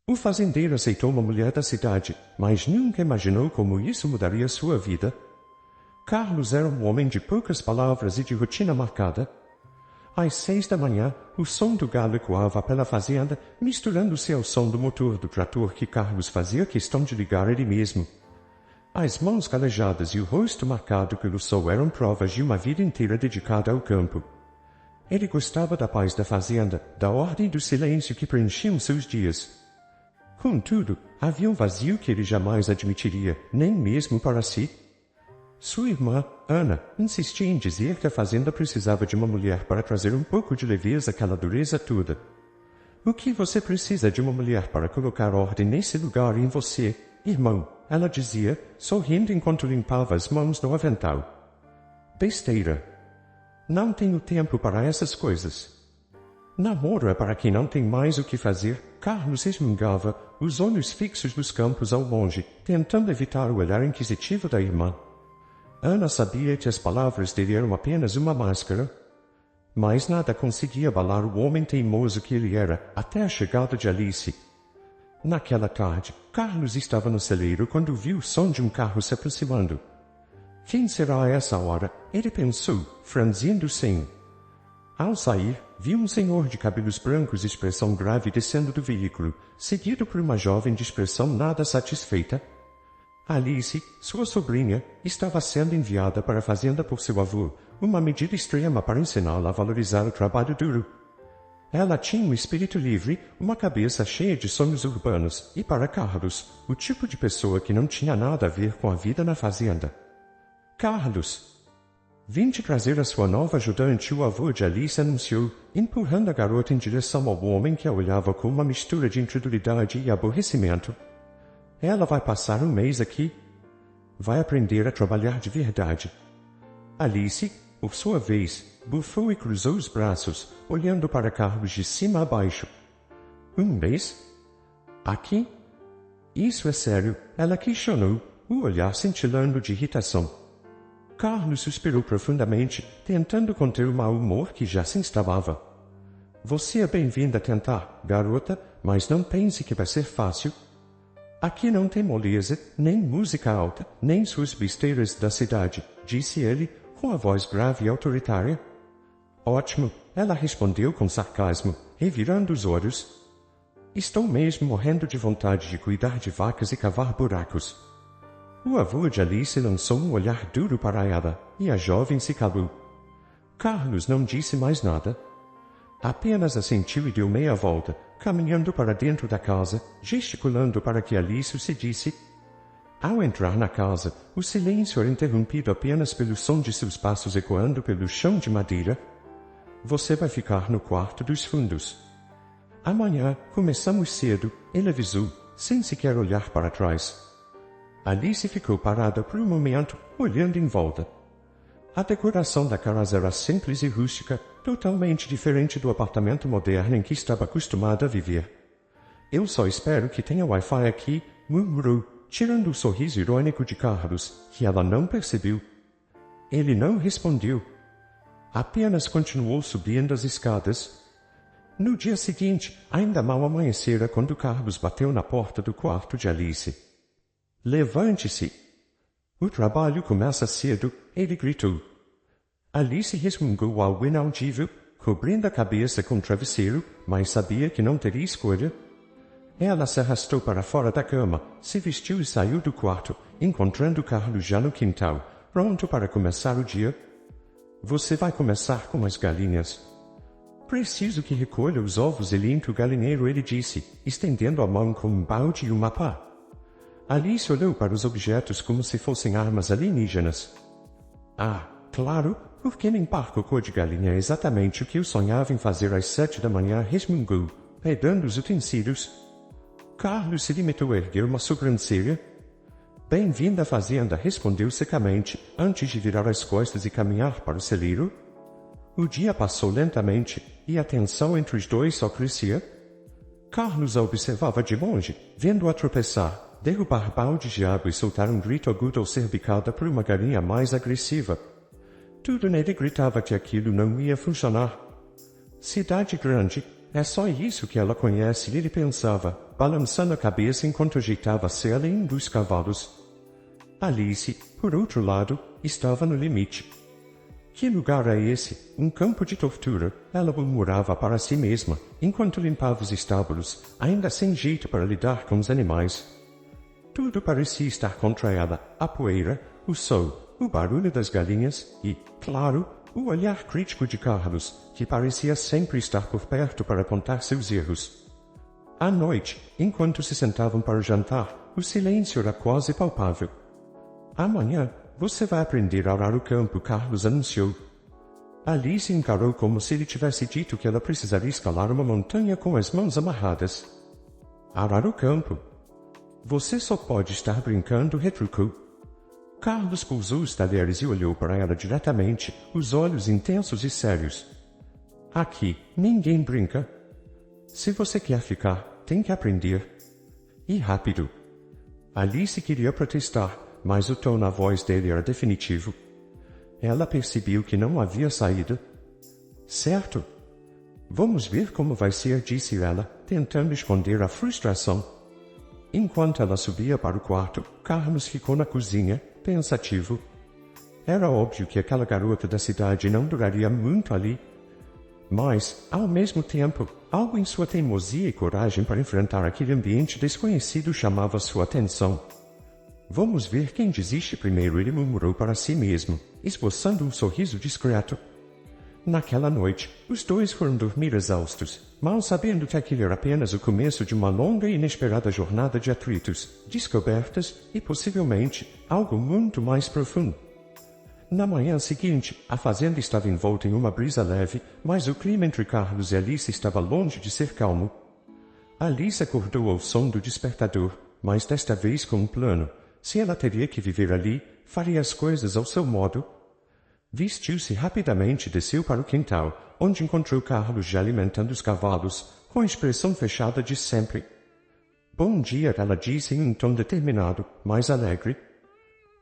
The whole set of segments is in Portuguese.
O fazendeiro aceitou uma mulher da cidade, mas nunca imaginou como isso mudaria sua vida. Carlos era um homem de poucas palavras e de rotina marcada. Às 6 da manhã, o som do galo ecoava pela fazenda, misturando-se ao som do motor do trator que Carlos fazia questão de ligar ele mesmo. As mãos calejadas e o rosto marcado pelo sol eram provas de uma vida inteira dedicada ao campo. Ele gostava da paz da fazenda, da ordem e do silêncio que preenchiam seus dias. Contudo, havia um vazio que ele jamais admitiria, nem mesmo para si. Sua irmã, Ana, insistia em dizer que a fazenda precisava de uma mulher para trazer um pouco de leveza àquela dureza toda. O que você precisa de uma mulher para colocar ordem nesse lugar em você, irmão? Ela dizia, sorrindo enquanto limpava as mãos no avental. Besteira. Não tenho tempo para essas coisas. Namoro é para quem não tem mais o que fazer. Carlos resmungava, os olhos fixos nos campos ao longe, tentando evitar o olhar inquisitivo da irmã. Ana sabia que as palavras dele eram apenas uma máscara. Mas nada conseguia abalar o homem teimoso que ele era, até a chegada de Alice. Naquela tarde, Carlos estava no celeiro quando viu o som de um carro se aproximando. Quem será a essa hora? Ele pensou, franzindo o senho. Ao sair, viu um senhor de cabelos brancos e expressão grave descendo do veículo, seguido por uma jovem de expressão nada satisfeita. Alice, sua sobrinha, estava sendo enviada para a fazenda por seu avô, uma medida extrema para ensiná-la a valorizar o trabalho duro. Ela tinha um espírito livre, uma cabeça cheia de sonhos urbanos, e para Carlos, o tipo de pessoa que não tinha nada a ver com a vida na fazenda. Carlos! Vim te trazer a sua nova ajudante, o avô de Alice anunciou, empurrando a garota em direção ao homem que a olhava com uma mistura de incredulidade e aborrecimento. Ela vai passar um mês aqui. Vai aprender a trabalhar de verdade. Alice, por sua vez, bufou e cruzou os braços, olhando para Carlos de cima a baixo. Um mês? Aqui? Isso é sério, ela questionou, o olhar cintilando de irritação. Carlos suspirou profundamente, tentando conter o mau humor que já se instalava. Você é bem-vinda a tentar, garota, mas não pense que vai ser fácil. Aqui não tem moleza, nem música alta, nem suas besteiras da cidade, disse ele, com a voz grave e autoritária. Ótimo, ela respondeu com sarcasmo, revirando os olhos. Estou mesmo morrendo de vontade de cuidar de vacas e cavar buracos. O avô de Alice lançou um olhar duro para ela, e a jovem se calou. Carlos não disse mais nada. Apenas assentiu e deu meia volta, caminhando para dentro da casa, gesticulando para que Alice o seguisse. Ao entrar na casa, o silêncio era interrompido apenas pelo som de seus passos ecoando pelo chão de madeira. Você vai ficar no quarto dos fundos. Amanhã, começamos cedo, ele avisou, sem sequer olhar para trás. Alice ficou parada por um momento, olhando em volta. A decoração da casa era simples e rústica, totalmente diferente do apartamento moderno em que estava acostumada a viver. Eu só espero que tenha Wi-Fi aqui, murmurou, tirando o sorriso irônico de Carlos, que ela não percebeu. Ele não respondeu. Apenas continuou subindo as escadas. No dia seguinte, ainda mal amanhecera quando Carlos bateu na porta do quarto de Alice. Levante-se! O trabalho começa cedo, ele gritou. Alice resmungou algo inaudível, cobrindo a cabeça com o travesseiro, mas sabia que não teria escolha. Ela se arrastou para fora da cama, se vestiu e saiu do quarto, encontrando Carlos já no quintal, pronto para começar o dia. Você vai começar com as galinhas. Preciso que recolha os ovos e limpe o galinheiro, ele disse, estendendo a mão com um balde e uma pá. Alice olhou para os objetos como se fossem armas alienígenas. Ah, claro, porque limpar cocô de galinha é exatamente o que eu sonhava em fazer às 7 da manhã, resmungou, pegando os utensílios. Carlos se limitou a erguer uma sobrancelha. Bem-vinda à fazenda, respondeu secamente, antes de virar as costas e caminhar para o celeiro. O dia passou lentamente, e a tensão entre os dois só crescia. Carlos a observava de longe, vendo-a tropeçar, derrubar baldes de água e soltar um grito agudo ao ser bicada por uma galinha mais agressiva. Tudo nele gritava que aquilo não ia funcionar. Cidade grande, É só isso que ela conhece, ele pensava, balançando a cabeça enquanto ajeitava a sela em um dos cavalos. Alice, por outro lado, estava no limite. Que lugar é esse? Um campo de tortura, ela murmurava para si mesma, enquanto limpava os estábulos, ainda sem jeito para lidar com os animais. Tudo parecia estar contra ela, a poeira, o sol, o barulho das galinhas e, claro, o olhar crítico de Carlos, que parecia sempre estar por perto para apontar seus erros. À noite, enquanto se sentavam para o jantar, o silêncio era quase palpável. Amanhã, você vai aprender a arar o campo, Carlos anunciou. Alice encarou como se ele tivesse dito que ela precisaria escalar uma montanha com as mãos amarradas. Arar o campo? Você só pode estar brincando, retrucou. Carlos pousou os talheres e olhou para ela diretamente, os olhos intensos e sérios. Aqui, ninguém brinca. Se você quer ficar, tem que aprender. E rápido. Alice queria protestar, mas o tom na voz dele era definitivo. Ela percebeu que não havia saída. Certo. Vamos ver como vai ser, disse ela, tentando esconder a frustração. Enquanto ela subia para o quarto, Carlos ficou na cozinha, pensativo. Era óbvio que aquela garota da cidade não duraria muito ali. Mas, ao mesmo tempo, algo em sua teimosia e coragem para enfrentar aquele ambiente desconhecido chamava sua atenção. Vamos ver quem desiste primeiro, ele murmurou para si mesmo, esboçando um sorriso discreto. Naquela noite, os dois foram dormir exaustos, mal sabendo que aquele era apenas o começo de uma longa e inesperada jornada de atritos, descobertas e, possivelmente, algo muito mais profundo. Na manhã seguinte, a fazenda estava envolta em uma brisa leve, mas o clima entre Carlos e Alice estava longe de ser calmo. Alice acordou ao som do despertador, mas desta vez com um plano. Se ela teria que viver ali, faria as coisas ao seu modo. Vestiu-se rapidamente e desceu para o quintal, onde encontrou Carlos já alimentando os cavalos, com a expressão fechada de sempre. Bom dia, ela disse em um tom determinado, mais alegre.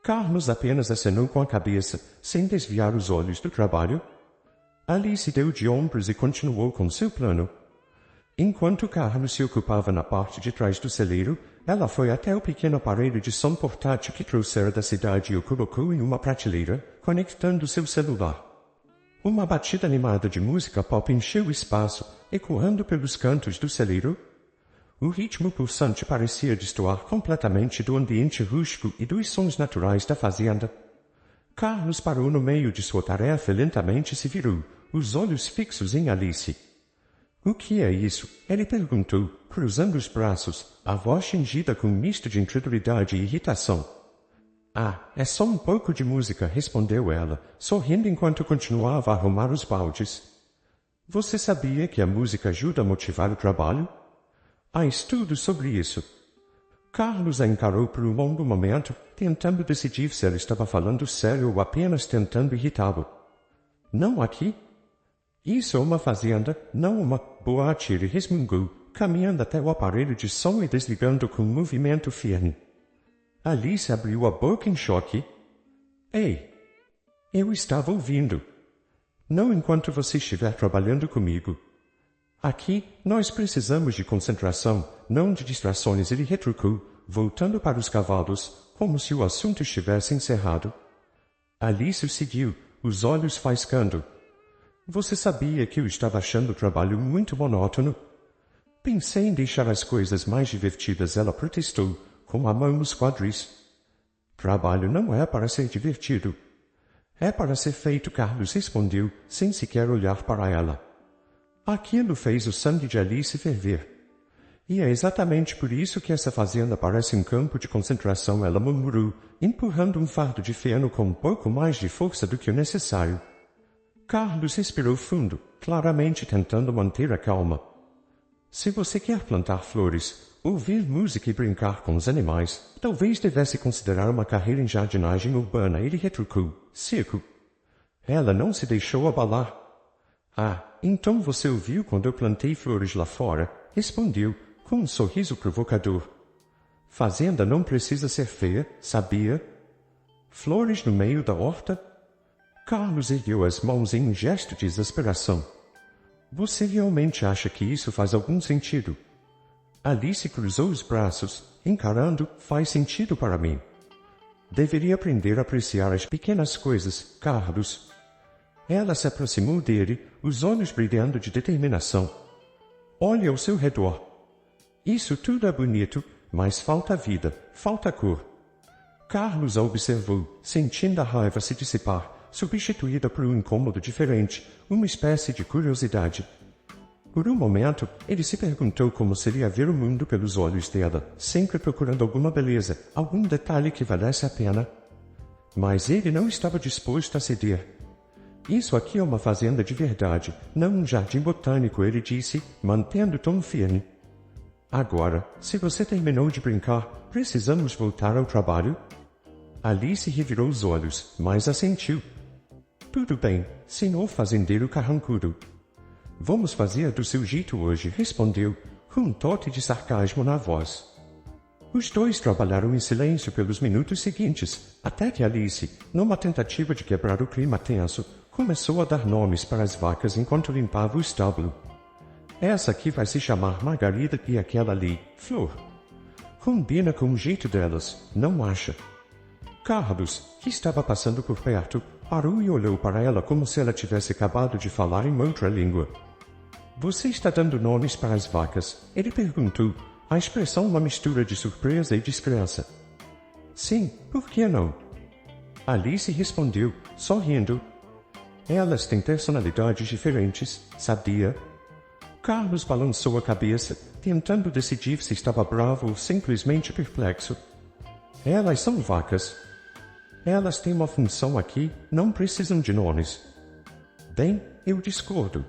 Carlos apenas acenou com a cabeça, sem desviar os olhos do trabalho. Alice deu de ombros e continuou com seu plano. Enquanto Carlos se ocupava na parte de trás do celeiro, ela foi até o pequeno aparelho de som portátil que trouxera da cidade e o colocou em uma prateleira, conectando seu celular. Uma batida animada de música pop encheu o espaço, ecoando pelos cantos do celeiro. O ritmo pulsante parecia destoar completamente do ambiente rústico e dos sons naturais da fazenda. Carlos parou no meio de sua tarefa e lentamente se virou, os olhos fixos em Alice. O que é isso? Ele perguntou, cruzando os braços, a voz tingida com um misto de incredulidade e irritação. Ah, é só um pouco de música, respondeu ela, sorrindo enquanto continuava a arrumar os baldes. Você sabia que a música ajuda a motivar o trabalho? Há estudos sobre isso. Carlos a encarou por um longo momento, tentando decidir se ela estava falando sério ou apenas tentando irritá-lo. Não aqui? Isso é uma fazenda, não uma boate, ele resmungou, caminhando até o aparelho de som e desligando com um movimento firme. Alice abriu a boca em choque. Ei! Eu estava ouvindo. Não enquanto você estiver trabalhando comigo. Aqui, nós precisamos de concentração, não de distrações, ele retrucou, voltando para os cavalos, como se o assunto estivesse encerrado. Alice o seguiu, os olhos faiscando. Você sabia que eu estava achando o trabalho muito monótono? Pensei em deixar as coisas mais divertidas, ela protestou, com a mão nos quadris. Trabalho não é para ser divertido. É para ser feito, Carlos respondeu, sem sequer olhar para ela. Aquilo fez o sangue de Alice ferver. E é exatamente por isso que essa fazenda parece um campo de concentração, ela murmurou, empurrando um fardo de feno com um pouco mais de força do que o necessário. Carlos respirou fundo, claramente tentando manter a calma. Se você quer plantar flores, ouvir música e brincar com os animais, talvez devesse considerar uma carreira em jardinagem urbana, ele retrucou, seco. Ela não se deixou abalar. Ah, então você ouviu quando eu plantei flores lá fora, respondeu, com um sorriso provocador. Fazenda não precisa ser feia, sabia? Flores no meio da horta? Carlos ergueu as mãos em um gesto de exasperação. Você realmente acha que isso faz algum sentido? Alice cruzou os braços, encarando, faz sentido para mim. Deveria aprender a apreciar as pequenas coisas, Carlos. Ela se aproximou dele, os olhos brilhando de determinação. Olhe ao seu redor. Isso tudo é bonito, mas falta vida, falta cor. Carlos a observou, sentindo a raiva se dissipar, substituída por um incômodo diferente, uma espécie de curiosidade. Por um momento, ele se perguntou como seria ver o mundo pelos olhos dela, sempre procurando alguma beleza, algum detalhe que valesse a pena. Mas ele não estava disposto a ceder. Isso aqui é uma fazenda de verdade, não um jardim botânico, ele disse, mantendo o tom firme. Agora, se você terminou de brincar, precisamos voltar ao trabalho? Alice revirou os olhos, mas assentiu. Tudo bem, senhor fazendeiro carrancudo. Vamos fazer do seu jeito hoje, respondeu, com um toque de sarcasmo na voz. Os dois trabalharam em silêncio pelos minutos seguintes, até que Alice, numa tentativa de quebrar o clima tenso, começou a dar nomes para as vacas enquanto limpava o estábulo. Essa aqui vai se chamar Margarida e aquela ali, Flor. Combina com o jeito delas, não acha? Carlos, que estava passando por perto, parou e olhou para ela como se ela tivesse acabado de falar em outra língua. Você está dando nomes para as vacas? Ele perguntou, a expressão uma mistura de surpresa e descrença. Sim, por que não? Alice respondeu, sorrindo. Elas têm personalidades diferentes, sabia? Carlos balançou a cabeça, tentando decidir se estava bravo ou simplesmente perplexo. Elas são vacas. Elas têm uma função aqui, não precisam de nomes. Bem, eu discordo.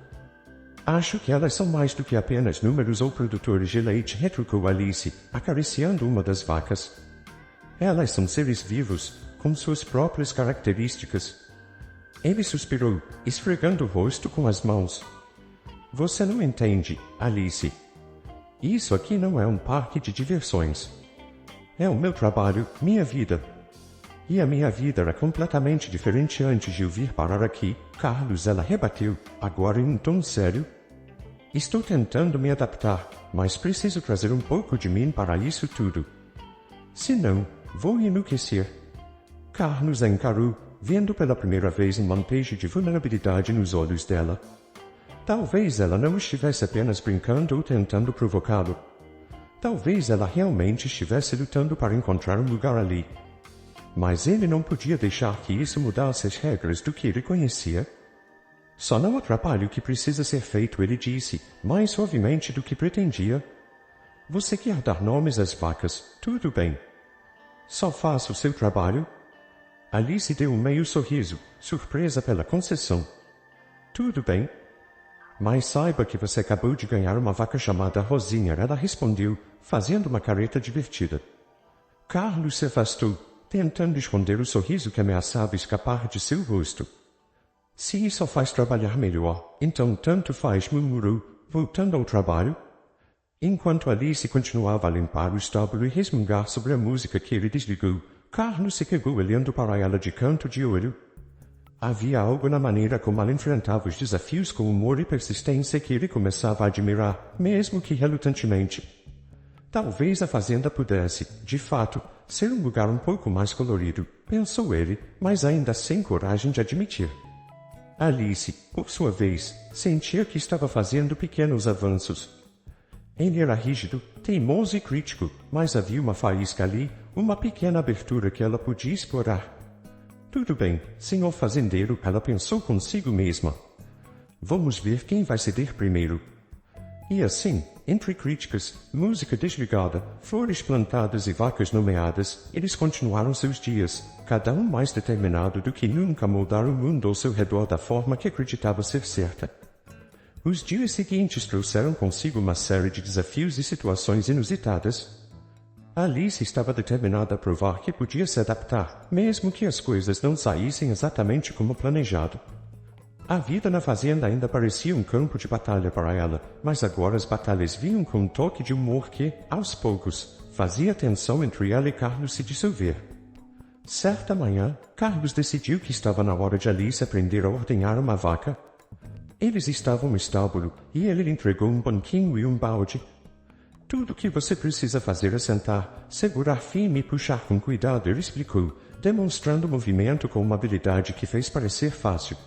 Acho que elas são mais do que apenas números ou produtores de leite, retrucou Alice, acariciando uma das vacas. Elas são seres vivos, com suas próprias características. Ele suspirou, esfregando o rosto com as mãos. Você não entende, Alice. Isso aqui não é um parque de diversões. É o meu trabalho, minha vida. E a minha vida era completamente diferente antes de eu vir parar aqui, Carlos, ela rebateu, agora em um tom sério. Estou tentando me adaptar, mas preciso trazer um pouco de mim para isso tudo. Senão, vou enlouquecer. Carlos a encarou, vendo pela primeira vez um lampejo de vulnerabilidade nos olhos dela. Talvez ela não estivesse apenas brincando ou tentando provocá-lo. Talvez ela realmente estivesse lutando para encontrar um lugar ali. Mas ele não podia deixar que isso mudasse as regras do que ele conhecia. Só não atrapalhe o que precisa ser feito, ele disse, mais suavemente do que pretendia. Você quer dar nomes às vacas, tudo bem. Só faça o seu trabalho. Alice deu um meio sorriso, surpresa pela concessão. Tudo bem. Mas saiba que você acabou de ganhar uma vaca chamada Rosinha, ela respondeu, fazendo uma careta divertida. Carlos se afastou, tentando esconder o sorriso que ameaçava escapar de seu rosto. Se isso faz trabalhar melhor, então tanto faz, murmurou, voltando ao trabalho. Enquanto Alice continuava a limpar o estábulo e resmungar sobre a música que ele desligou, Carlos se quedou olhando para ela de canto de olho. Havia algo na maneira como ela enfrentava os desafios com humor e persistência que ele começava a admirar, mesmo que relutantemente. Talvez a fazenda pudesse, de fato, ser um lugar um pouco mais colorido, pensou ele, mas ainda sem coragem de admitir. Alice, por sua vez, sentia que estava fazendo pequenos avanços. Ele era rígido, teimoso e crítico, mas havia uma faísca ali, uma pequena abertura que ela podia explorar. Tudo bem, senhor fazendeiro, ela pensou consigo mesma. Vamos ver quem vai ceder primeiro. E assim, entre críticas, música desligada, flores plantadas e vacas nomeadas, eles continuaram seus dias, cada um mais determinado do que nunca a moldar o mundo ao seu redor da forma que acreditava ser certa. Os dias seguintes trouxeram consigo uma série de desafios e situações inusitadas. Alice estava determinada a provar que podia se adaptar, mesmo que as coisas não saíssem exatamente como planejado. A vida na fazenda ainda parecia um campo de batalha para ela, mas agora as batalhas vinham com um toque de humor que, aos poucos, fazia a tensão entre ela e Carlos se dissolver. Certa manhã, Carlos decidiu que estava na hora de Alice aprender a ordenhar uma vaca. Eles estavam no estábulo, e ele lhe entregou um banquinho e um balde. Tudo o que você precisa fazer é sentar, segurar firme e puxar com cuidado, ele explicou, demonstrando o movimento com uma habilidade que fez parecer fácil.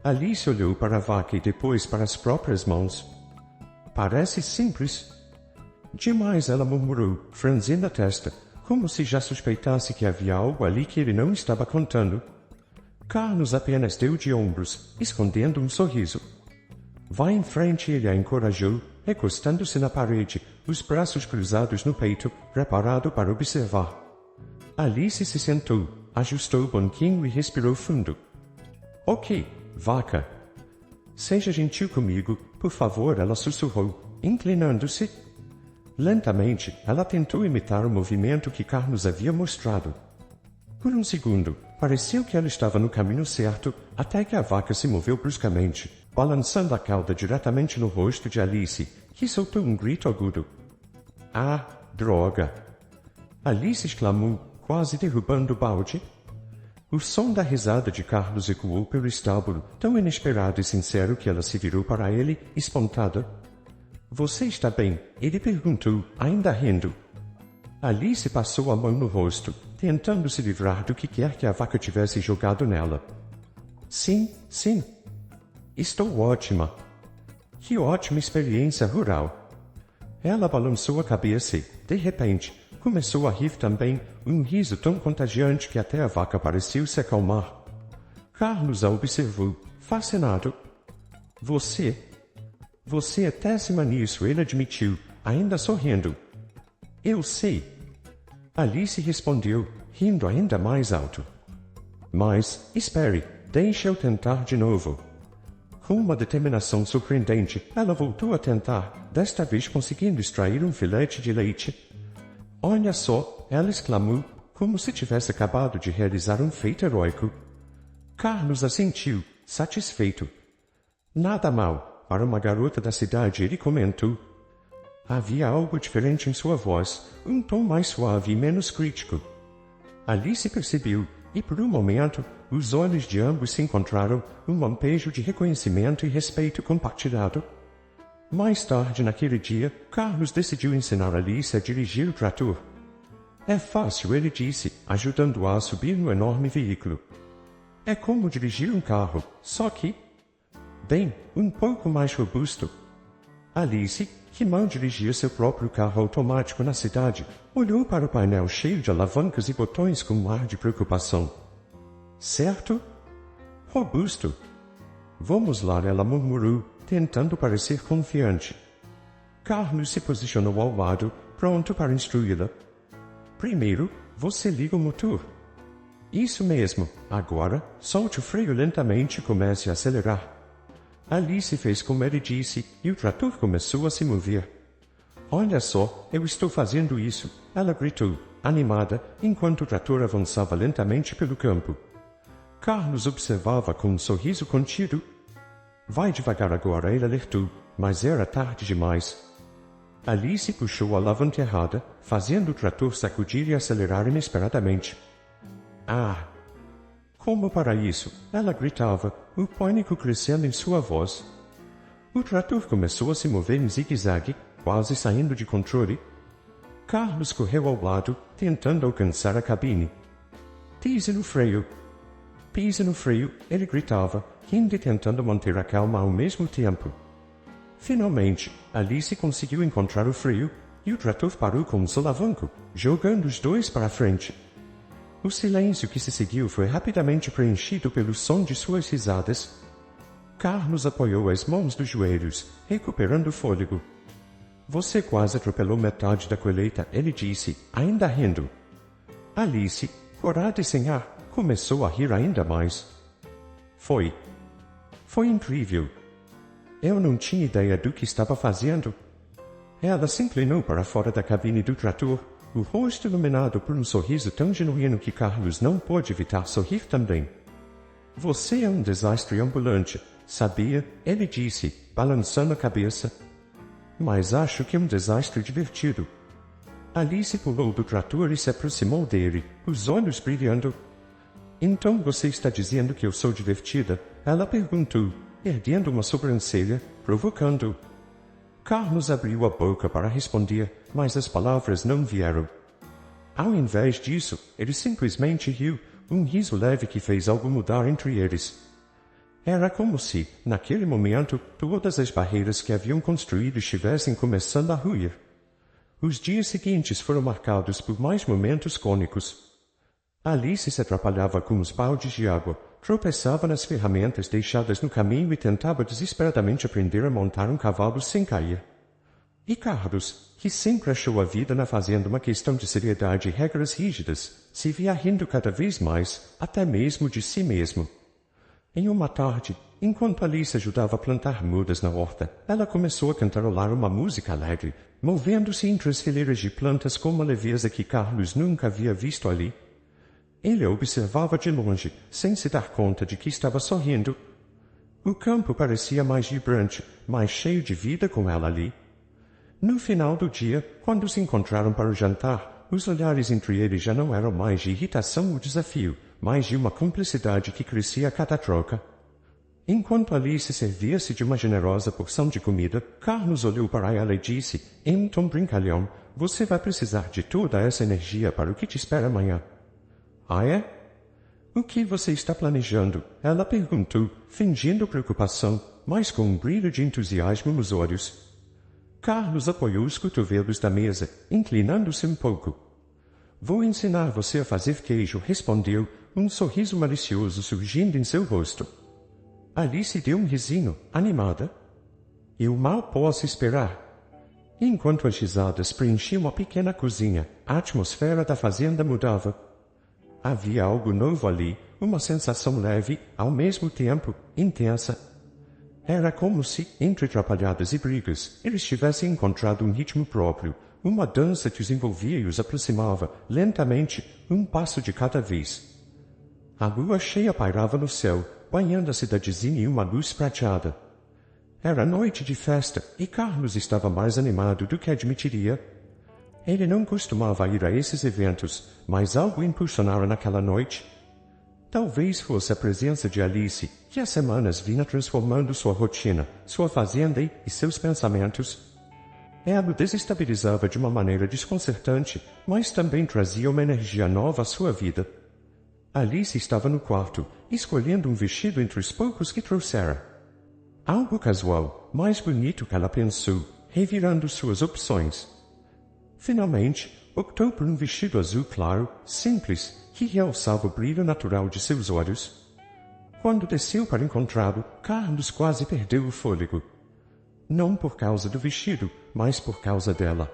Alice olhou para a vaca e depois para as próprias mãos. Parece simples. Demais, ela murmurou, franzindo a testa, como se já suspeitasse que havia algo ali que ele não estava contando. Carlos apenas deu de ombros, escondendo um sorriso. Vá em frente, ele a encorajou, recostando-se na parede, os braços cruzados no peito, preparado para observar. Alice se sentou, ajustou o banquinho e respirou fundo. Ok, vaca. Seja gentil comigo, por favor, ela sussurrou, inclinando-se. Lentamente, ela tentou imitar o movimento que Carlos havia mostrado. Por um segundo, pareceu que ela estava no caminho certo, até que a vaca se moveu bruscamente, balançando a cauda diretamente no rosto de Alice, que soltou um grito agudo. Ah, droga! Alice exclamou, quase derrubando o balde. O som da risada de Carlos ecoou pelo estábulo, tão inesperado e sincero que ela se virou para ele, espantada. Você está bem? Ele perguntou, ainda rindo. Alice passou a mão no rosto, tentando se livrar do que quer que a vaca tivesse jogado nela. Sim, sim. Estou ótima. Que ótima experiência rural. Ela balançou a cabeça e, de repente, começou a rir também, um riso tão contagiante que até a vaca pareceu se acalmar. Carlos a observou, fascinado. Você é péssima nisso, ele admitiu, ainda sorrindo. Eu sei. Alice respondeu, rindo ainda mais alto. Mas, espere, deixe eu tentar de novo. Com uma determinação surpreendente, ela voltou a tentar, desta vez conseguindo extrair um filete de leite. Olha só, ela exclamou, como se tivesse acabado de realizar um feito heróico. Carlos assentiu, satisfeito. Nada mal. Para uma garota da cidade, ele comentou. Havia algo diferente em sua voz, um tom mais suave e menos crítico. Alice percebeu, e por um momento, os olhos de ambos se encontraram, um lampejo de reconhecimento e respeito compartilhado. Mais tarde naquele dia, Carlos decidiu ensinar Alice a dirigir o trator. É fácil, ele disse, ajudando-a a subir no enorme veículo. É como dirigir um carro, só que... Bem, um pouco mais robusto. Alice, que mal dirigia seu próprio carro automático na cidade, olhou para o painel cheio de alavancas e botões com um ar de preocupação. Certo? Robusto. Vamos lá, ela murmurou, tentando parecer confiante. Carlos se posicionou ao lado, pronto para instruí-la. Primeiro, você liga o motor. Isso mesmo. Agora, solte o freio lentamente e comece a acelerar. Alice fez como ele disse, e o trator começou a se mover. Olha só, eu estou fazendo isso, ela gritou, animada, enquanto o trator avançava lentamente pelo campo. Carlos observava com um sorriso contido. Vai devagar agora, ele alertou, mas era tarde demais. Alice puxou a alavanca errada, fazendo o trator sacudir e acelerar inesperadamente. Ah! Como para isso? Ela gritava, o pânico crescendo em sua voz. O trator começou a se mover em zigue-zague, quase saindo de controle. Carlos correu ao lado, tentando alcançar a cabine. Pise no freio. Pise no freio, ele gritava, rindo e tentando manter a calma ao mesmo tempo. Finalmente, Alice conseguiu encontrar o freio, e o trator parou com um solavanco, jogando os dois para a frente. O silêncio que se seguiu foi rapidamente preenchido pelo som de suas risadas. Carlos apoiou as mãos nos joelhos, recuperando o fôlego. Você quase atropelou metade da colheita, ele disse, ainda rindo. Alice, corada e sem ar, começou a rir ainda mais. Foi incrível. Eu não tinha ideia do que estava fazendo. Ela se inclinou para fora da cabine do trator, o rosto iluminado por um sorriso tão genuíno que Carlos não pôde evitar sorrir também. Você é um desastre ambulante, sabia? Ele disse, balançando a cabeça. Mas acho que é um desastre divertido. Alice pulou do trator e se aproximou dele, os olhos brilhando. Então você está dizendo que eu sou divertida? Ela perguntou, erguendo uma sobrancelha, provocando-o. Carlos abriu a boca para responder, mas as palavras não vieram. Ao invés disso, ele simplesmente riu, um riso leve que fez algo mudar entre eles. Era como se, naquele momento, todas as barreiras que haviam construído estivessem começando a ruir. Os dias seguintes foram marcados por mais momentos cômicos. Alice se atrapalhava com os baldes de água, tropeçava nas ferramentas deixadas no caminho e tentava desesperadamente aprender a montar um cavalo sem cair. E Carlos, que sempre achou a vida na fazenda uma questão de seriedade e regras rígidas, se via rindo cada vez mais, até mesmo de si mesmo. Em uma tarde, enquanto Alice ajudava a plantar mudas na horta, ela começou a cantarolar uma música alegre, movendo-se entre as fileiras de plantas com uma leveza que Carlos nunca havia visto ali. Ele a observava de longe, sem se dar conta de que estava sorrindo. O campo parecia mais vibrante, mais cheio de vida com ela ali. No final do dia, quando se encontraram para o jantar, os olhares entre eles já não eram mais de irritação ou desafio, mas de uma cumplicidade que crescia a cada troca. Enquanto Alice servia-se de uma generosa porção de comida, Carlos olhou para ela e disse, em um tom brincalhão, "Você vai precisar de toda essa energia para o que te espera amanhã." "Ah, é? O que você está planejando?" ela perguntou, fingindo preocupação, mas com um brilho de entusiasmo nos olhos. Carlos apoiou os cotovelos da mesa, inclinando-se um pouco. "Vou ensinar você a fazer queijo", respondeu, um sorriso malicioso surgindo em seu rosto. Alice deu um risinho, animada. "Eu mal posso esperar." Enquanto as risadas preenchiam a pequena cozinha, a atmosfera da fazenda mudava. Havia algo novo ali, uma sensação leve, ao mesmo tempo, intensa. Era como se, entre atrapalhadas e brigas, eles tivessem encontrado um ritmo próprio, uma dança que os envolvia e os aproximava, lentamente, um passo de cada vez. A lua cheia pairava no céu, banhando a cidadezinha em uma luz prateada. Era noite de festa, e Carlos estava mais animado do que admitiria. Ele não costumava ir a esses eventos, mas algo impulsionara naquela noite. Talvez fosse a presença de Alice, que há semanas vinha transformando sua rotina, sua fazenda e seus pensamentos. Ela o desestabilizava de uma maneira desconcertante, mas também trazia uma energia nova à sua vida. Alice estava no quarto, escolhendo um vestido entre os poucos que trouxera. Algo casual, mais bonito que ela pensou, revirando suas opções. Finalmente, optou por um vestido azul claro, simples, que realçava o brilho natural de seus olhos. Quando desceu para encontrá-lo, Carlos quase perdeu o fôlego. Não por causa do vestido, mas por causa dela.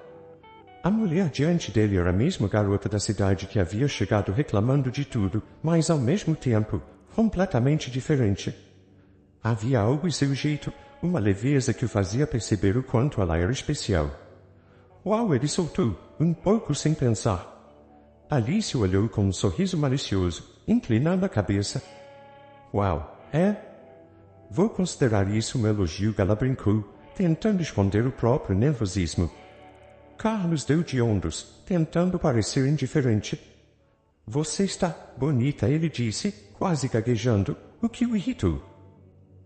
A mulher diante dele era a mesma garota da cidade que havia chegado reclamando de tudo, mas ao mesmo tempo, completamente diferente. Havia algo em seu jeito, uma leveza que o fazia perceber o quanto ela era especial. "Uau!" ele soltou, um pouco sem pensar. Alice o olhou com um sorriso malicioso, inclinando a cabeça. "Uau, é? Vou considerar isso um elogio", ela brincou, tentando esconder o próprio nervosismo. Carlos deu de ombros, tentando parecer indiferente. "Você está bonita", ele disse, quase gaguejando, o que o irritou.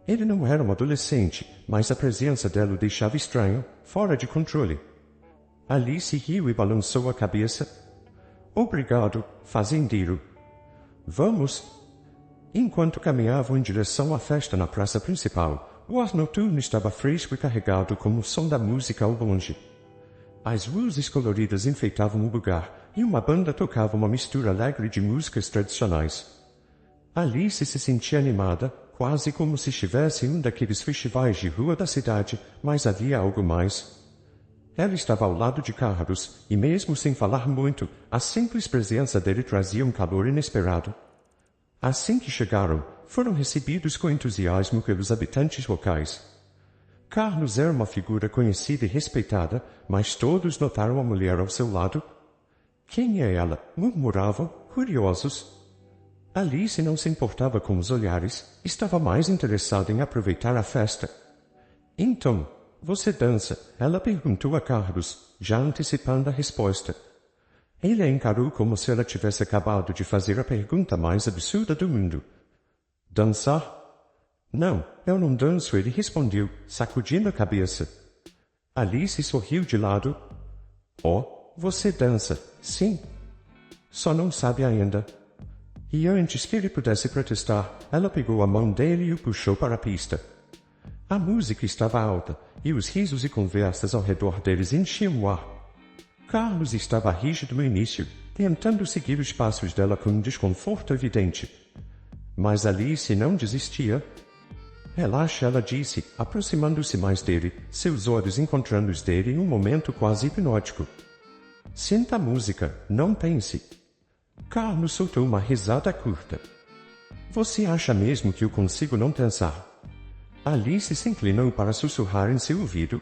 Ele não era um adolescente, mas a presença dela o deixava estranho, fora de controle. Alice riu e balançou a cabeça. "Obrigado, fazendeiro. Vamos?" Enquanto caminhavam em direção à festa na praça principal, o ar noturno estava fresco e carregado como o som da música ao longe. As luzes coloridas enfeitavam o lugar, e uma banda tocava uma mistura alegre de músicas tradicionais. Alice se sentia animada, quase como se estivesse em um daqueles festivais de rua da cidade, mas havia algo mais. Ela estava ao lado de Carlos, e mesmo sem falar muito, a simples presença dele trazia um calor inesperado. Assim que chegaram, foram recebidos com entusiasmo pelos habitantes locais. Carlos era uma figura conhecida e respeitada, mas todos notaram a mulher ao seu lado. "Quem é ela?" murmuravam, curiosos. Alice não se importava com os olhares, estava mais interessada em aproveitar a festa. "Então, você dança?" ela perguntou a Carlos, já antecipando a resposta. Ele a encarou como se ela tivesse acabado de fazer a pergunta mais absurda do mundo. "Dançar? Não, eu não danço, ele respondeu, sacudindo a cabeça. Alice sorriu de lado. Oh, você dança, sim. Só não sabe ainda. E antes que ele pudesse protestar, ela pegou a mão dele e o puxou para a pista. A música estava alta, e os risos e conversas ao redor deles enchiam o ar. Carlos estava rígido no início, tentando seguir os passos dela com um desconforto evidente. Mas Alice não desistia. Relaxa, ela disse, aproximando-se mais dele, seus olhos encontrando os dele em um momento quase hipnótico. Sinta a música, não pense. Carlos soltou uma risada curta. Você acha mesmo que eu consigo não pensar? Alice se inclinou para sussurrar em seu ouvido.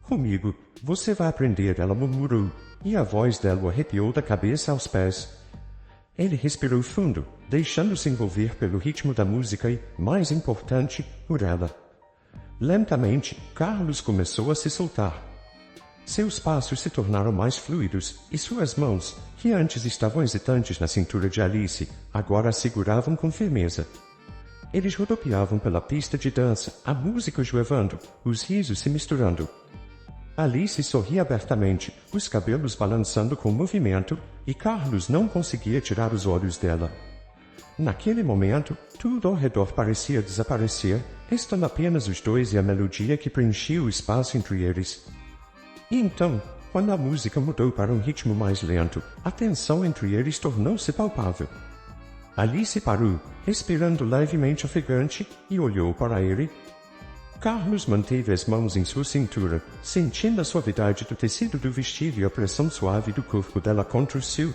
Comigo, você vai aprender, ela murmurou, e a voz dela o arrepiou da cabeça aos pés. Ele respirou fundo, deixando-se envolver pelo ritmo da música e, mais importante, por ela. Lentamente, Carlos começou a se soltar. Seus passos se tornaram mais fluidos, e suas mãos, que antes estavam hesitantes na cintura de Alice, agora a seguravam com firmeza. Eles rodopiavam pela pista de dança, a música joevando, os risos se misturando. Alice sorria abertamente, os cabelos balançando com o movimento, e Carlos não conseguia tirar os olhos dela. Naquele momento, tudo ao redor parecia desaparecer, restando apenas os dois e a melodia que preenchia o espaço entre eles. E então, quando a música mudou para um ritmo mais lento, a tensão entre eles tornou-se palpável. Alice parou, respirando levemente ofegante, e olhou para ele. Carlos manteve as mãos em sua cintura, sentindo a suavidade do tecido do vestido e a pressão suave do corpo dela contra o seu.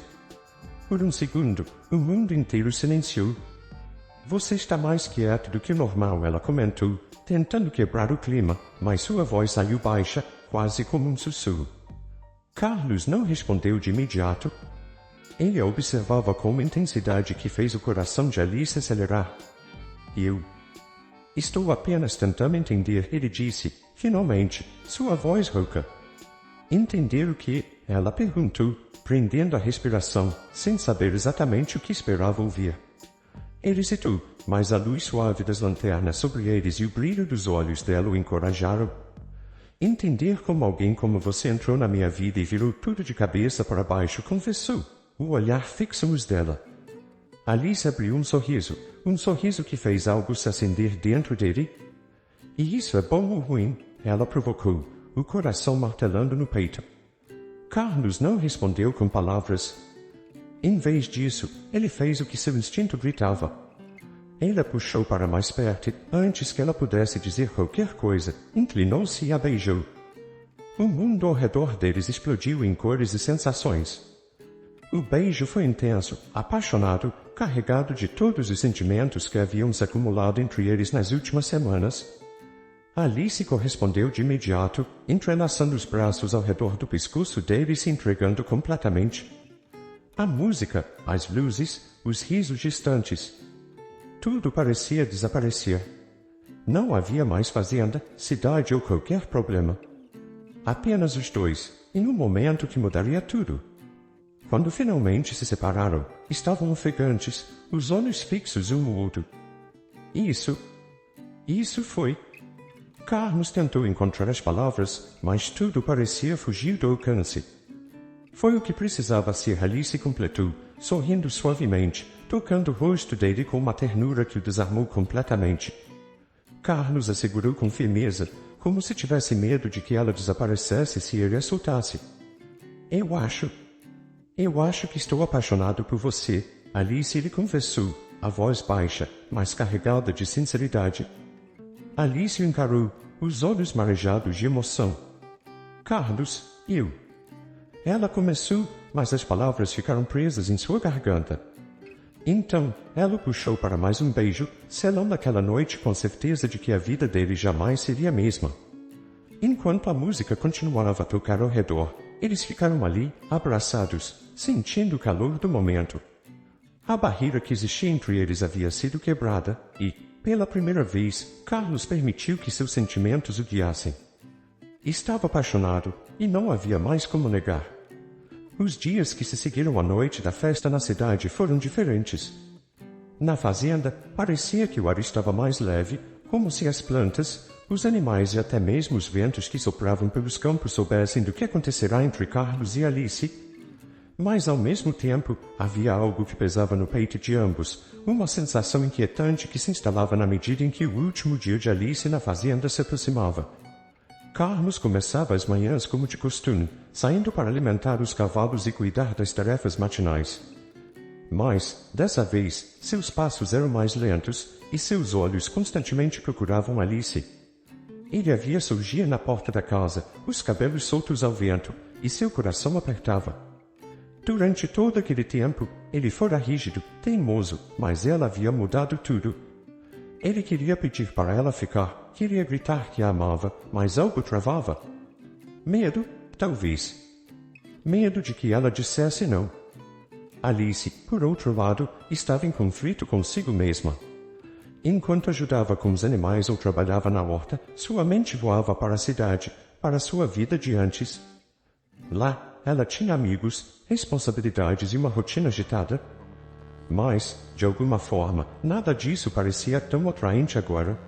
Por um segundo, o mundo inteiro silenciou. Você está mais quieto do que normal, ela comentou, tentando quebrar o clima, mas sua voz saiu baixa, quase como um sussurro. Carlos não respondeu de imediato. Ele a observava com uma intensidade que fez o coração de Alice acelerar. Eu estou apenas tentando entender, ele disse, finalmente, sua voz rouca. Entender o que? Ela perguntou, prendendo a respiração, sem saber exatamente o que esperava ouvir. Ele hesitou, mas a luz suave das lanternas sobre eles e o brilho dos olhos dela o encorajaram. Entender como alguém como você entrou na minha vida e virou tudo de cabeça para baixo, confessou, o olhar fixo nos dela. Alice abriu um sorriso que fez algo se acender dentro dele. E isso é bom ou ruim? Ela provocou, o coração martelando no peito. Carlos não respondeu com palavras. Em vez disso, ele fez o que seu instinto gritava. Ele a puxou para mais perto, antes que ela pudesse dizer qualquer coisa, inclinou-se e a beijou. O mundo ao redor deles explodiu em cores e sensações. O beijo foi intenso, apaixonado, carregado de todos os sentimentos que haviam se acumulado entre eles nas últimas semanas. Alice correspondeu de imediato, entrelaçando os braços ao redor do pescoço dele e se entregando completamente. A música, as luzes, os risos distantes. Tudo parecia desaparecer. Não havia mais fazenda, cidade ou qualquer problema. Apenas os dois, em um momento que mudaria tudo. Quando finalmente se separaram, estavam ofegantes, os olhos fixos um no outro. Isso foi. Carlos tentou encontrar as palavras, mas tudo parecia fugir do alcance. Foi o que precisava ser, Alice completou, sorrindo suavemente, tocando o rosto dele com uma ternura que o desarmou completamente. Carlos a segurou com firmeza, como se tivesse medo de que ela desaparecesse se ele a soltasse. Eu acho que estou apaixonado por você, Alice lhe confessou, a voz baixa, mas carregada de sinceridade. Alice o encarou, os olhos marejados de emoção. Carlos, eu. Ela começou, mas as palavras ficaram presas em sua garganta. Então, ela o puxou para mais um beijo, selando aquela noite com certeza de que a vida dele jamais seria a mesma. Enquanto a música continuava a tocar ao redor, eles ficaram ali, abraçados, sentindo o calor do momento. A barreira que existia entre eles havia sido quebrada e, pela primeira vez, Carlos permitiu que seus sentimentos o guiassem. Estava apaixonado, e não havia mais como negar. Os dias que se seguiram à noite da festa na cidade foram diferentes. Na fazenda, parecia que o ar estava mais leve, como se as plantas, os animais e até mesmo os ventos que sopravam pelos campos soubessem do que acontecerá entre Carlos e Alice. Mas, ao mesmo tempo, havia algo que pesava no peito de ambos, uma sensação inquietante que se instalava na medida em que o último dia de Alice na fazenda se aproximava. Carlos começava as manhãs como de costume, saindo para alimentar os cavalos e cuidar das tarefas matinais. Mas, dessa vez, seus passos eram mais lentos e seus olhos constantemente procuravam Alice. Ele a via surgir na porta da casa, os cabelos soltos ao vento, e seu coração apertava. Durante todo aquele tempo, ele fora rígido, teimoso, mas ela havia mudado tudo. Ele queria pedir para ela ficar, queria gritar que a amava, mas algo travava. Medo, talvez. Medo de que ela dissesse não. Alice, por outro lado, estava em conflito consigo mesma. Enquanto ajudava com os animais ou trabalhava na horta, sua mente voava para a cidade, para sua vida de antes. Lá, ela tinha amigos, responsabilidades e uma rotina agitada. Mas, de alguma forma, nada disso parecia tão atraente agora.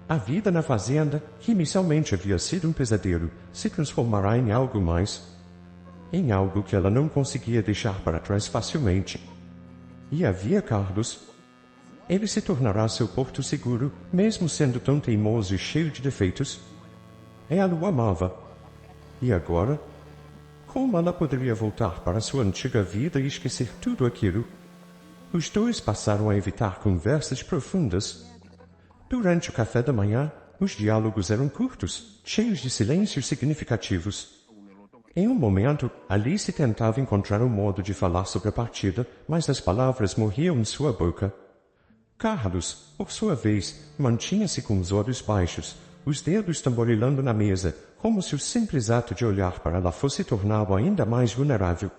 A vida na fazenda, que inicialmente havia sido um pesadelo, se transformará em algo mais. Em algo que ela não conseguia deixar para trás facilmente. E havia Carlos. Ele se tornará seu porto seguro, mesmo sendo tão teimoso e cheio de defeitos. Ela o amava. E agora? Como ela poderia voltar para sua antiga vida e esquecer tudo aquilo? Os dois passaram a evitar conversas profundas. Durante o café da manhã, os diálogos eram curtos, cheios de silêncios significativos. Em um momento, Alice tentava encontrar um modo de falar sobre a partida, mas as palavras morriam em sua boca. Carlos, por sua vez, mantinha-se com os olhos baixos, os dedos tamborilando na mesa, como se o simples ato de olhar para ela fosse torná-lo ainda mais vulnerável.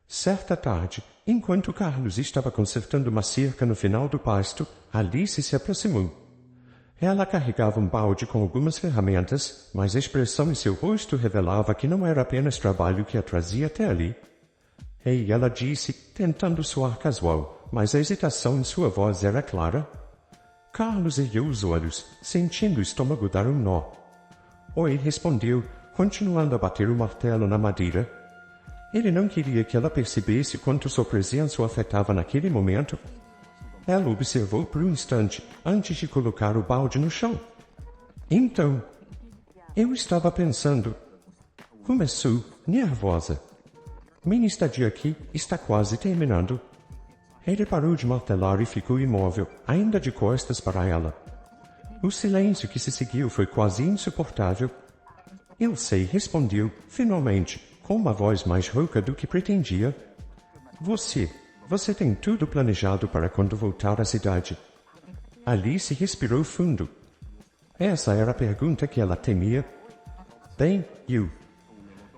Certa tarde, enquanto Carlos estava consertando uma cerca no final do pasto, Alice se aproximou. Ela carregava um balde com algumas ferramentas, mas a expressão em seu rosto revelava que não era apenas trabalho que a trazia até ali. Ei, ela disse, tentando soar casual, mas a hesitação em sua voz era clara. Carlos ergueu os olhos, sentindo o estômago dar um nó. Oi, respondeu, continuando a bater o martelo na madeira. Ele não queria que ela percebesse quanto sua presença o afetava naquele momento. Ela observou por um instante, antes de colocar o balde no chão. Então, eu estava pensando. Começou, nervosa. Minha estadia aqui está quase terminando. Ele parou de martelar e ficou imóvel, ainda de costas para ela. O silêncio que se seguiu foi quase insuportável. Eu sei, respondeu, finalmente, com uma voz mais rouca do que pretendia. Você tem tudo planejado para quando voltar à cidade. Alice respirou fundo. Essa era a pergunta que ela temia. Bem, eu.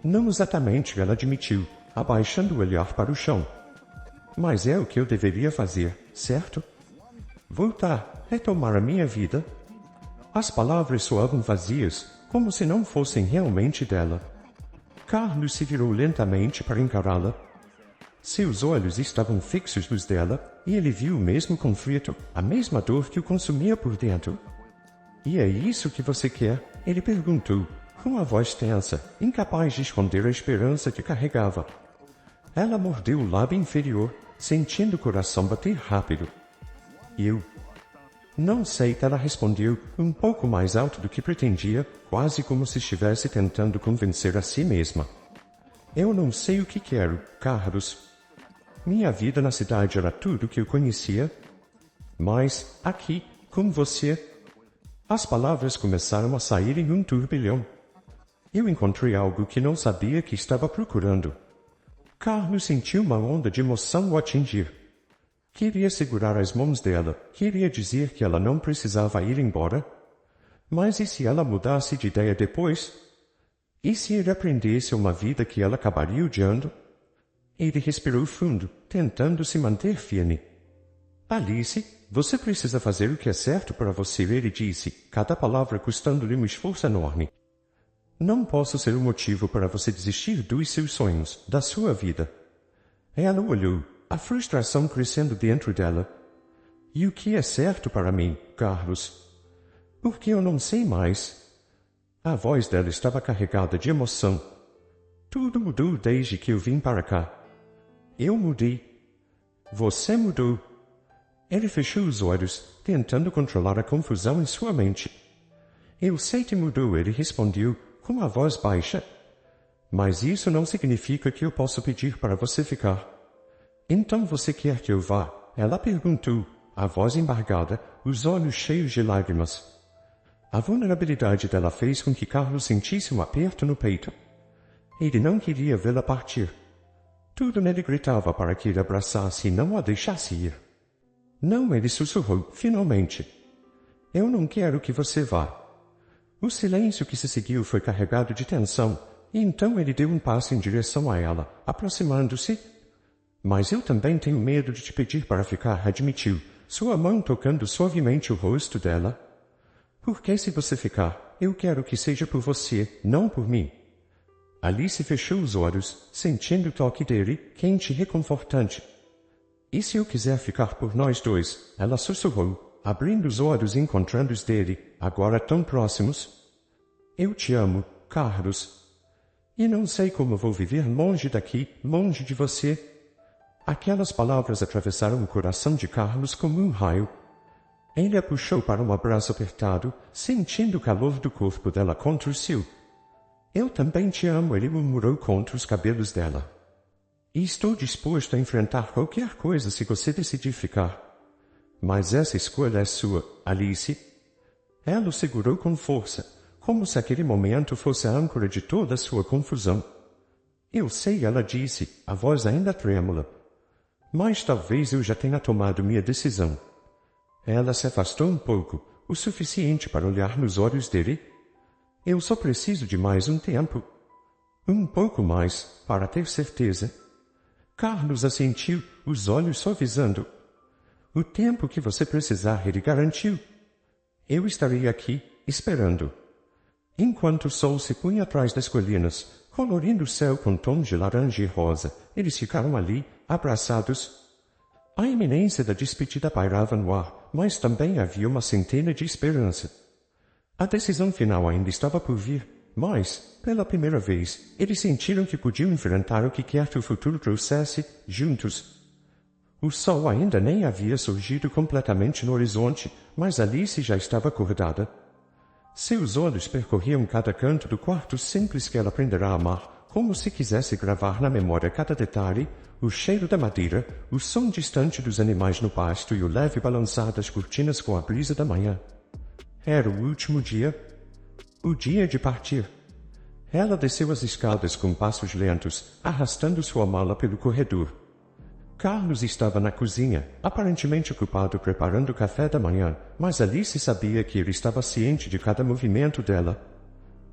Não exatamente, ela admitiu, abaixando o olhar para o chão. Mas é o que eu deveria fazer, certo? Voltar, retomar a minha vida. As palavras soavam vazias, como se não fossem realmente dela. Carlos se virou lentamente para encará-la. Seus olhos estavam fixos nos dela, e ele viu o mesmo conflito, a mesma dor que o consumia por dentro. E é isso que você quer? Ele perguntou, com a voz tensa, incapaz de esconder a esperança que carregava. Ela mordeu o lábio inferior, sentindo o coração bater rápido. Eu. Não sei, ela respondeu, um pouco mais alto do que pretendia, quase como se estivesse tentando convencer a si mesma. Eu não sei o que quero, Carlos. Minha vida na cidade era tudo que eu conhecia. Mas, aqui, com você... As palavras começaram a sair em um turbilhão. Eu encontrei algo que não sabia que estava procurando. Carlos sentiu uma onda de emoção o atingir. Queria segurar as mãos dela, queria dizer que ela não precisava ir embora. Mas e se ela mudasse de ideia depois? E se ele aprendesse uma vida que ela acabaria odiando? Ele respirou fundo, tentando se manter firme. Alice, você precisa fazer o que é certo para você, ele disse, cada palavra custando-lhe um esforço enorme. Não posso ser o motivo para você desistir dos seus sonhos, da sua vida. Ela olhou, a frustração crescendo dentro dela. E o que é certo para mim, Carlos? Porque eu não sei mais. A voz dela estava carregada de emoção. Tudo mudou desde que eu vim para cá. Eu mudei. Você mudou. Ele fechou os olhos, tentando controlar a confusão em sua mente. Eu sei que mudou, ele respondeu, com a voz baixa. Mas isso não significa que eu posso pedir para você ficar. Então você quer que eu vá? Ela perguntou, a voz embargada, os olhos cheios de lágrimas. A vulnerabilidade dela fez com que Carlos sentisse um aperto no peito. Ele não queria vê-la partir. Tudo nele gritava para que ele abraçasse e não a deixasse ir. Não, ele sussurrou, finalmente. Eu não quero que você vá. O silêncio que se seguiu foi carregado de tensão, e então ele deu um passo em direção a ela, aproximando-se. Mas eu também tenho medo de te pedir para ficar, admitiu, sua mão tocando suavemente o rosto dela. Porque se você ficar, eu quero que seja por você, não por mim. Alice fechou os olhos, sentindo o toque dele, quente e reconfortante. E se eu quiser ficar por nós dois? Ela sussurrou, abrindo os olhos e encontrando os dele, agora tão próximos. Eu te amo, Carlos. E não sei como vou viver longe daqui, longe de você. Aquelas palavras atravessaram o coração de Carlos como um raio. Ele a puxou para um abraço apertado, sentindo o calor do corpo dela contra o seu. Eu também te amo, ele murmurou contra os cabelos dela. E estou disposto a enfrentar qualquer coisa se você decidir ficar. Mas essa escolha é sua, Alice. Ela o segurou com força, como se aquele momento fosse a âncora de toda a sua confusão. Eu sei, ela disse, a voz ainda trêmula. Mas talvez eu já tenha tomado minha decisão. Ela se afastou um pouco, o suficiente para olhar nos olhos dele. Eu só preciso de mais um tempo. Um pouco mais, para ter certeza. Carlos assentiu, os olhos suavizando. O tempo que você precisar, ele garantiu. Eu estarei aqui, esperando. Enquanto o sol se punha atrás das colinas, colorindo o céu com tons de laranja e rosa, eles ficaram ali, abraçados. A iminência da despedida pairava no ar, mas também havia uma centena de esperança. A decisão final ainda estava por vir, mas, pela primeira vez, eles sentiram que podiam enfrentar o que quer que o futuro trouxesse, juntos. O sol ainda nem havia surgido completamente no horizonte, mas Alice já estava acordada. Seus olhos percorriam cada canto do quarto simples que ela aprenderá a amar, como se quisesse gravar na memória cada detalhe, o cheiro da madeira, o som distante dos animais no pasto e o leve balançar das cortinas com a brisa da manhã. Era o último dia. O dia de partir. Ela desceu as escadas com passos lentos, arrastando sua mala pelo corredor. Carlos estava na cozinha, aparentemente ocupado preparando o café da manhã, mas Alice sabia que ele estava ciente de cada movimento dela.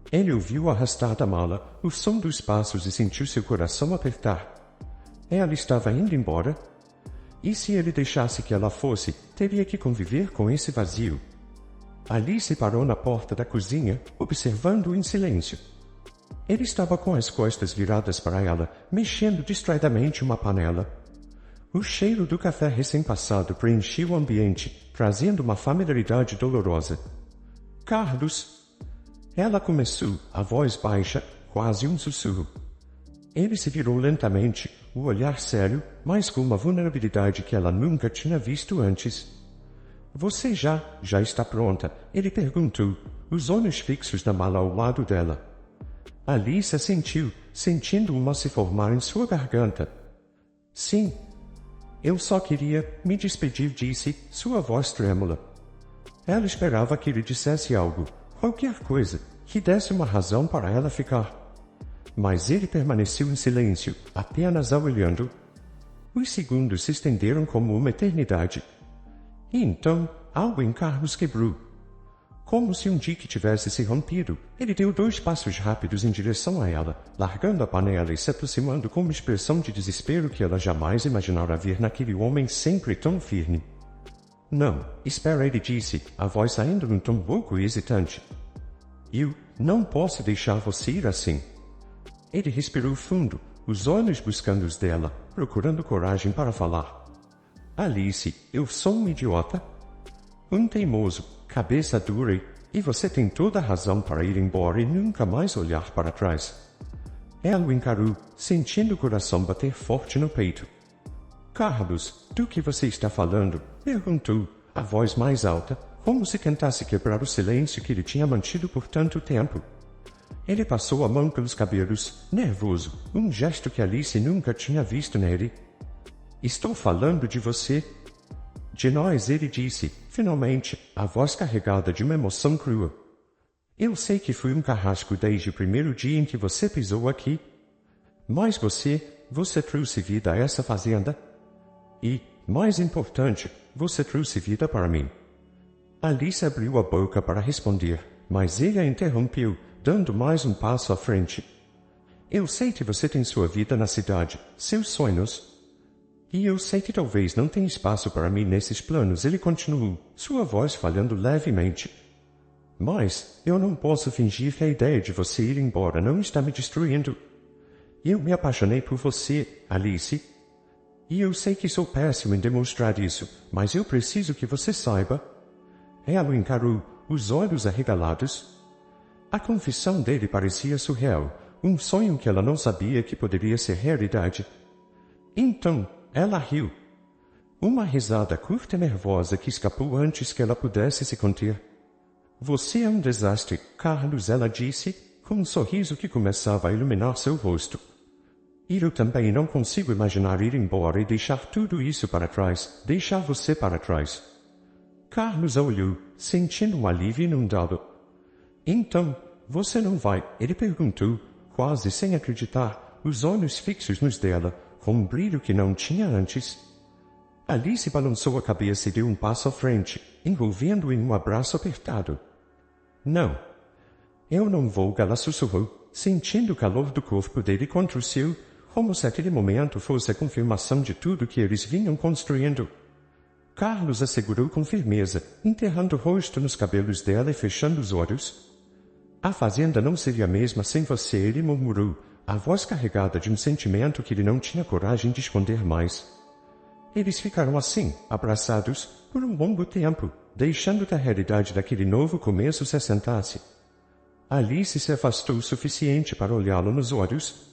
Ele ouviu arrastar da mala, o som dos passos e sentiu seu coração apertar. Ela estava indo embora? E se ele deixasse que ela fosse, teria que conviver com esse vazio. Alice parou na porta da cozinha, observando-o em silêncio. Ele estava com as costas viradas para ela, mexendo distraidamente uma panela. O cheiro do café recém-passado preenchia o ambiente, trazendo uma familiaridade dolorosa. Carlos! Ela começou, a voz baixa, quase um sussurro. Ele se virou lentamente, o olhar sério, mas com uma vulnerabilidade que ela nunca tinha visto antes. Você já está pronta? Ele perguntou, os olhos fixos na mala ao lado dela. Alice assentiu, sentindo uma se formar em sua garganta. Sim. Eu só queria me despedir, disse, sua voz trêmula. Ela esperava que ele dissesse algo, qualquer coisa, que desse uma razão para ela ficar. Mas ele permaneceu em silêncio, apenas a olhando. Os segundos se estenderam como uma eternidade. E então, algo em Carlos quebrou. Como se um dique tivesse se rompido, ele deu 2 passos rápidos em direção a ela, largando a panela e se aproximando com uma expressão de desespero que ela jamais imaginara ver naquele homem sempre tão firme. Não, espera, ele disse, a voz saindo num tom rouco e hesitante. Eu não posso deixar você ir assim. Ele respirou fundo, os olhos buscando os dela, procurando coragem para falar. Alice, eu sou um idiota? Um teimoso, cabeça dura, e você tem toda a razão para ir embora e nunca mais olhar para trás. Ela o encarou, sentindo o coração bater forte no peito. Carlos, do que você está falando? Perguntou, a voz mais alta, como se tentasse quebrar o silêncio que ele tinha mantido por tanto tempo. Ele passou a mão pelos cabelos, nervoso, um gesto que Alice nunca tinha visto nele. Estou falando de você. De nós, ele disse, finalmente, a voz carregada de uma emoção crua. Eu sei que fui um carrasco desde o primeiro dia em que você pisou aqui. Mas você trouxe vida a essa fazenda. E, mais importante, você trouxe vida para mim. Alice abriu a boca para responder, mas ele a interrompeu, dando mais um passo à frente. Eu sei que você tem sua vida na cidade, seus sonhos. E eu sei que talvez não tenha espaço para mim nesses planos, ele continuou, sua voz falhando levemente. Mas eu não posso fingir que a ideia de você ir embora não está me destruindo. Eu me apaixonei por você, Alice. E eu sei que sou péssimo em demonstrar isso, mas eu preciso que você saiba. Ela o encarou, os olhos arregalados. A confissão dele parecia surreal, um sonho que ela não sabia que poderia ser realidade. Então, ela riu. Uma risada curta e nervosa que escapou antes que ela pudesse se conter. Você é um desastre, Carlos, ela disse, com um sorriso que começava a iluminar seu rosto. E eu também não consigo imaginar ir embora e deixar tudo isso para trás, deixar você para trás. Carlos a olhou, sentindo um alívio inundado. Então, você não vai? Ele perguntou, quase sem acreditar, os olhos fixos nos dela, com um brilho que não tinha antes. Alice balançou a cabeça e deu um passo à frente, envolvendo-o em um abraço apertado. Não. Eu não vou, ela sussurrou, sentindo o calor do corpo dele contra o seu, como se aquele momento fosse a confirmação de tudo que eles vinham construindo. Carlos a segurou com firmeza, enterrando o rosto nos cabelos dela e fechando os olhos. A fazenda não seria a mesma sem você, ele murmurou, a voz carregada de um sentimento que ele não tinha coragem de esconder mais. Eles ficaram assim, abraçados, por um longo tempo, deixando que a realidade daquele novo começo se assentasse. Alice se afastou o suficiente para olhá-lo nos olhos.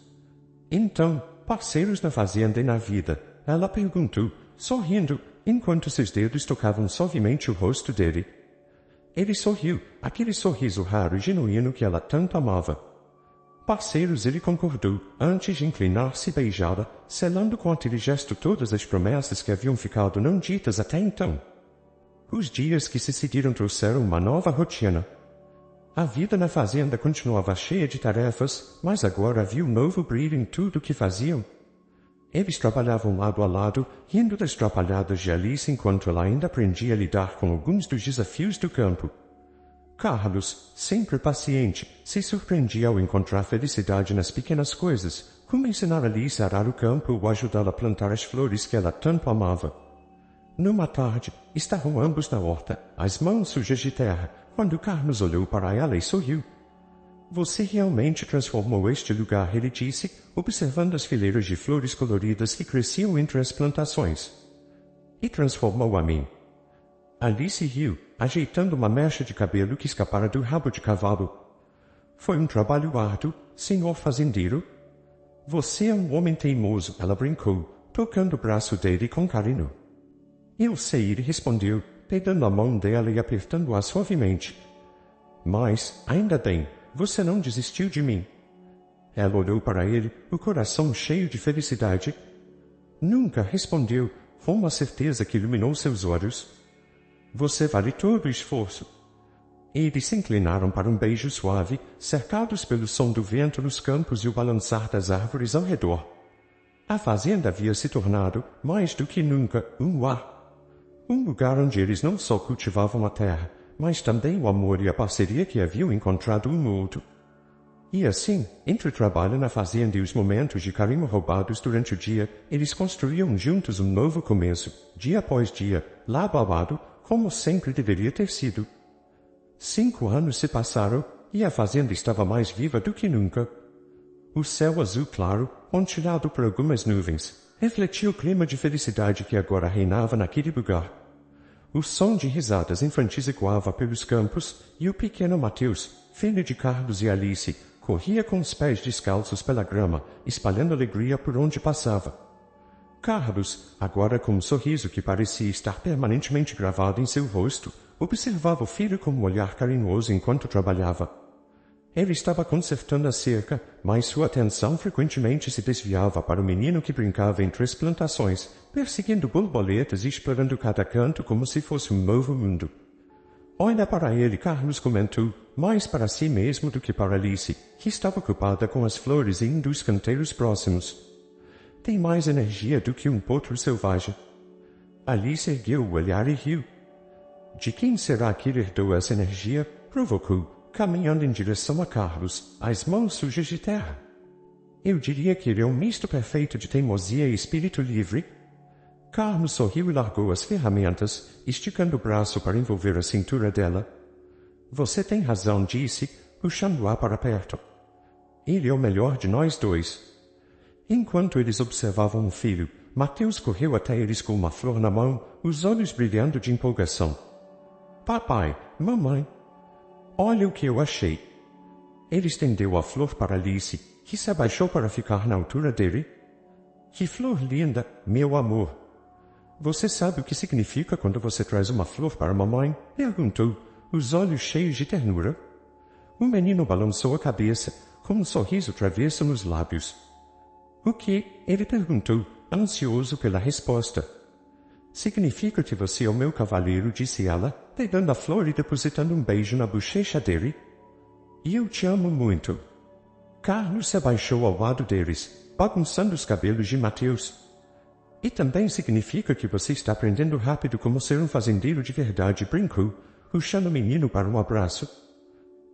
Então, parceiros na fazenda e na vida, ela perguntou, sorrindo, enquanto seus dedos tocavam suavemente o rosto dele. Ele sorriu, aquele sorriso raro e genuíno que ela tanto amava. Parceiros, ele concordou, antes de inclinar-se e beijá-la, selando com aquele gesto todas as promessas que haviam ficado não ditas até então. Os dias que se seguiram trouxeram uma nova rotina. A vida na fazenda continuava cheia de tarefas, mas agora havia um novo brilho em tudo o que faziam. Eles trabalhavam lado a lado, rindo das trapalhadas de Alice enquanto ela ainda aprendia a lidar com alguns dos desafios do campo. Carlos, sempre paciente, se surpreendia ao encontrar felicidade nas pequenas coisas, como ensinar Alice a arar o campo ou ajudá-la a plantar as flores que ela tanto amava. Numa tarde, estavam ambos na horta, as mãos sujas de terra, quando Carlos olhou para ela e sorriu. Você realmente transformou este lugar, ele disse, observando as fileiras de flores coloridas que cresciam entre as plantações. E transformou a mim. Alice riu, ajeitando uma mecha de cabelo que escapara do rabo de cavalo. Foi um trabalho árduo, senhor fazendeiro. Você é um homem teimoso, ela brincou, tocando o braço dele com carinho. Eu sei, ele respondeu, pegando a mão dela e apertando-a suavemente. Mas, ainda bem, você não desistiu de mim. Ela olhou para ele, o coração cheio de felicidade. Nunca, respondeu, com uma certeza que iluminou seus olhos. Você vale todo o esforço. Eles se inclinaram para um beijo suave, cercados pelo som do vento nos campos e o balançar das árvores ao redor. A fazenda havia se tornado, mais do que nunca, um lar. Um lugar onde eles não só cultivavam a terra, mas também o amor e a parceria que haviam encontrado um no outro. E assim, entre o trabalho na fazenda e os momentos de carinho roubados durante o dia, eles construíam juntos um novo começo, dia após dia, lado a lado, como sempre deveria ter sido. 5 anos se passaram, e a fazenda estava mais viva do que nunca. O céu azul claro, pontilhado por algumas nuvens, refletia o clima de felicidade que agora reinava naquele lugar. O som de risadas infantis ecoava pelos campos, e o pequeno Mateus, filho de Carlos e Alice, corria com os pés descalços pela grama, espalhando alegria por onde passava. Carlos, agora com um sorriso que parecia estar permanentemente gravado em seu rosto, observava o filho com um olhar carinhoso enquanto trabalhava. Ele estava consertando a cerca, mas sua atenção frequentemente se desviava para o menino que brincava entre as plantações, perseguindo borboletas e explorando cada canto como se fosse um novo mundo. Olha para ele, Carlos comentou, mais para si mesmo do que para Alice, que estava ocupada com as flores e indo os canteiros próximos. Tem mais energia do que um potro selvagem. Alice ergueu o olhar e riu. De quem será que herdou essa energia? Provocou, caminhando em direção a Carlos, as mãos sujas de terra. Eu diria que ele é um misto perfeito de teimosia e espírito livre. Carlos sorriu e largou as ferramentas, esticando o braço para envolver a cintura dela. Você tem razão, disse, puxando-a para perto. Ele é o melhor de nós dois. Enquanto eles observavam o filho, Mateus correu até eles com uma flor na mão, os olhos brilhando de empolgação. Papai, mamãe, olha o que eu achei. Ele estendeu a flor para Alice, que se abaixou para ficar na altura dele. Que flor linda, meu amor! Você sabe o que significa quando você traz uma flor para a mamãe? Perguntou, os olhos cheios de ternura. O menino balançou a cabeça, com um sorriso travesso nos lábios. O que? Ele perguntou, ansioso pela resposta. Significa que você é o meu cavaleiro, disse ela, pegando a flor e depositando um beijo na bochecha dele. E eu te amo muito. Carlos se abaixou ao lado deles, bagunçando os cabelos de Mateus. E também significa que você está aprendendo rápido como ser um fazendeiro de verdade, brincou, puxando o menino para um abraço.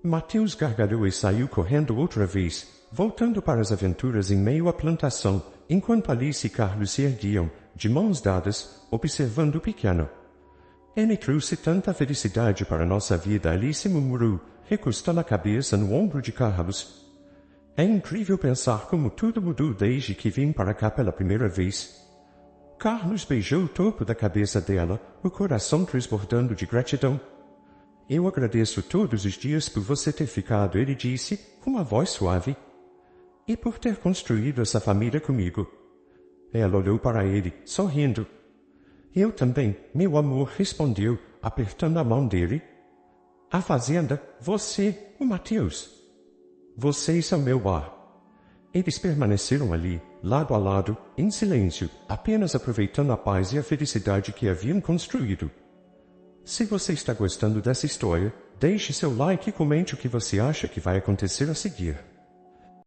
Mateus gargalhou e saiu correndo outra vez, voltando para as aventuras em meio à plantação, enquanto Alice e Carlos se erguiam, de mãos dadas, observando o pequeno. Ele trouxe tanta felicidade para nossa vida, Alice murmurou, recostando a cabeça no ombro de Carlos. É incrível pensar como tudo mudou desde que vim para cá pela primeira vez. Carlos beijou o topo da cabeça dela, o coração transbordando de gratidão. Eu agradeço todos os dias por você ter ficado, ele disse, com uma voz suave. E por ter construído essa família comigo. Ela olhou para ele, sorrindo. Eu também, meu amor, respondeu, apertando a mão dele. A fazenda, você, o Mateus. Vocês são meu ar. Eles permaneceram ali, lado a lado, em silêncio, apenas aproveitando a paz e a felicidade que haviam construído. Se você está gostando dessa história, deixe seu like e comente o que você acha que vai acontecer a seguir.